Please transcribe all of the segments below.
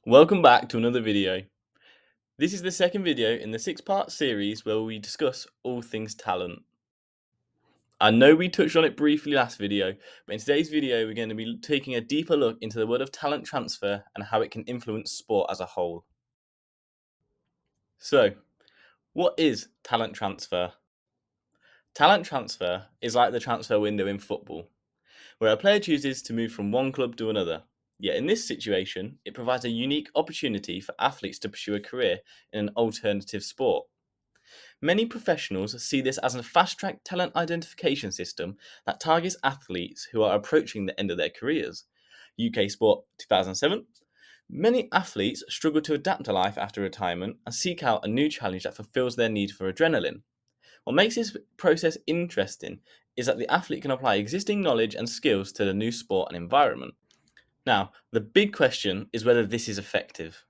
Welcome back to another video. This is the second video in the 6-part series where we discuss all things talent. I know we touched on it briefly last video, but in today's video we're going to be taking a deeper look into the world of talent transfer and how it can influence sport as a whole. So, what is talent transfer? Talent transfer is like the transfer window in football, where a player chooses to move from one club to another. Yet in this situation, it provides a unique opportunity for athletes to pursue a career in an alternative sport. Many professionals see this as a fast track talent identification system that targets athletes who are approaching the end of their careers. UK Sport 2007. Many athletes struggle to adapt to life after retirement and seek out a new challenge that fulfills their need for adrenaline. What makes this process interesting is that the athlete can apply existing knowledge and skills to the new sport and environment. Now, the big question is whether this is effective.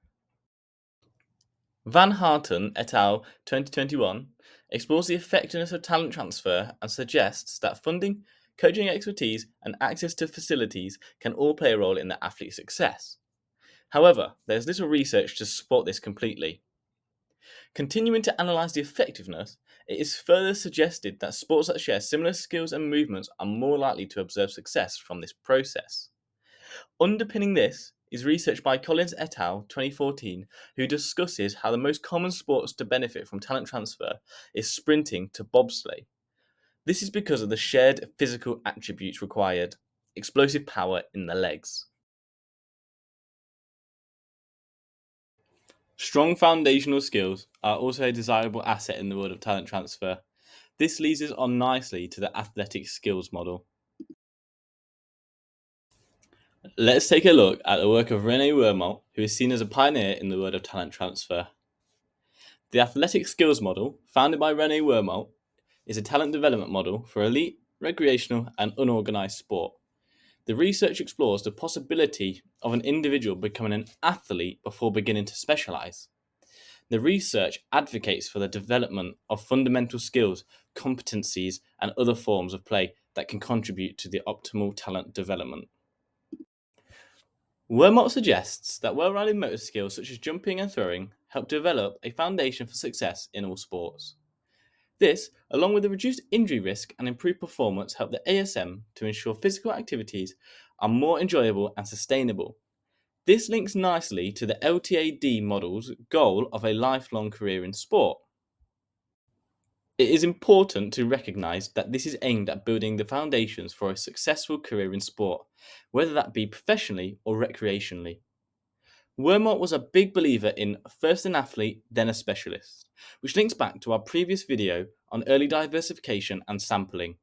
Van Harten et al. 2021 explores the effectiveness of talent transfer and suggests that funding, coaching expertise, and access to facilities can all play a role in the athlete's success. However, there's little research to support this completely. Continuing to analyse the effectiveness, it is further suggested that sports that share similar skills and movements are more likely to observe success from this process. Underpinning this is research by Collins et al. 2014, who discusses how the most common sports to benefit from talent transfer is sprinting to bobsleigh. This is because of the shared physical attributes required: explosive power in the legs. Strong foundational skills are also a desirable asset in the world of talent transfer. This leads us on nicely to the athletic skills model. Let's take a look at the work of René Wormalt, who is seen as a pioneer in the world of talent transfer. The athletic skills model, founded by René Wormalt, is a talent development model for elite, recreational, and unorganized sport. The research explores the possibility of an individual becoming an athlete before beginning to specialize. The research advocates for the development of fundamental skills, competencies, and other forms of play that can contribute to the optimal talent development. Wormalt suggests that well-rounded motor skills such as jumping and throwing help develop a foundation for success in all sports. This, along with the reduced injury risk and improved performance, help the ASM to ensure physical activities are more enjoyable and sustainable. This links nicely to the LTAD model's goal of a lifelong career in sport. It is important to recognise that this is aimed at building the foundations for a successful career in sport, whether that be professionally or recreationally. Wormalt was a big believer in first an athlete, then a specialist, which links back to our previous video on early diversification and sampling.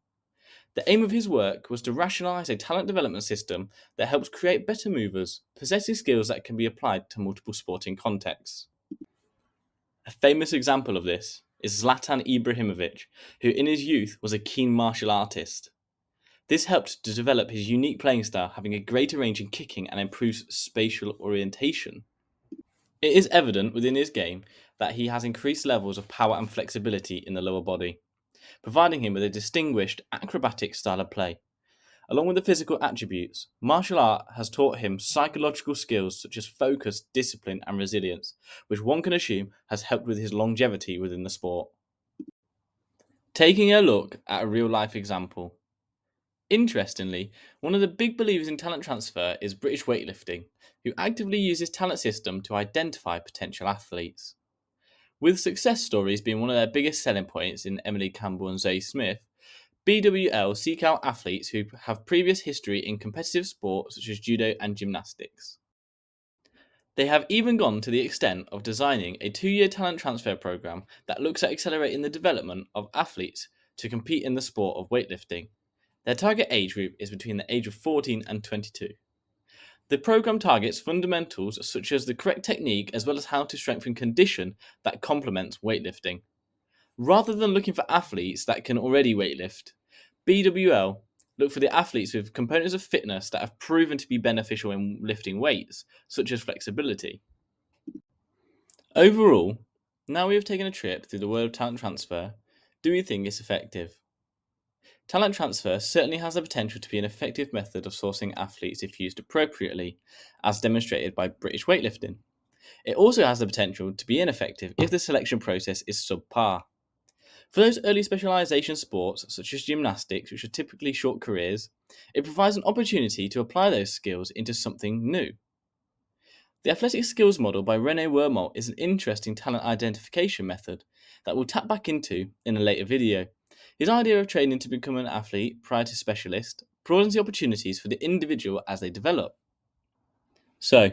The aim of his work was to rationalise a talent development system that helps create better movers, possessing skills that can be applied to multiple sporting contexts. A famous example of this is Zlatan Ibrahimovic, who in his youth was a keen martial artist. This helped to develop his unique playing style, having a greater range in kicking and improves spatial orientation. It is evident within his game that he has increased levels of power and flexibility in the lower body, providing him with a distinguished acrobatic style of play. Along with the physical attributes, martial art has taught him psychological skills such as focus, discipline, and resilience, which one can assume has helped with his longevity within the sport. Taking a look at a real life example. Interestingly, one of the big believers in talent transfer is British weightlifting, who actively uses talent system to identify potential athletes. With success stories being one of their biggest selling points in Emily Campbell and Zoe Smith, BWL seek out athletes who have previous history in competitive sports such as judo and gymnastics. They have even gone to the extent of designing a 2-year talent transfer program that looks at accelerating the development of athletes to compete in the sport of weightlifting. Their target age group is between the age of 14 and 22. The program targets fundamentals such as the correct technique as well as how to strengthen condition that complements weightlifting. Rather than looking for athletes that can already weightlift, BWL look for the athletes with components of fitness that have proven to be beneficial in lifting weights, such as flexibility. Overall, now we have taken a trip through the world of talent transfer, do we think it's effective? Talent transfer certainly has the potential to be an effective method of sourcing athletes if used appropriately, as demonstrated by British weightlifting. It also has the potential to be ineffective if the selection process is subpar. For those early specialisation sports, such as gymnastics, which are typically short careers, it provides an opportunity to apply those skills into something new. The athletic skills model by Rene Wormalt is an interesting talent identification method that we'll tap back into in a later video. His idea of training to become an athlete prior to specialist broadens the opportunities for the individual as they develop. So,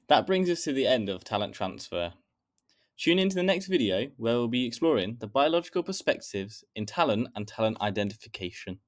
that brings us to the end of talent transfer. Tune into the next video where we'll be exploring the biological perspectives in talent and talent identification.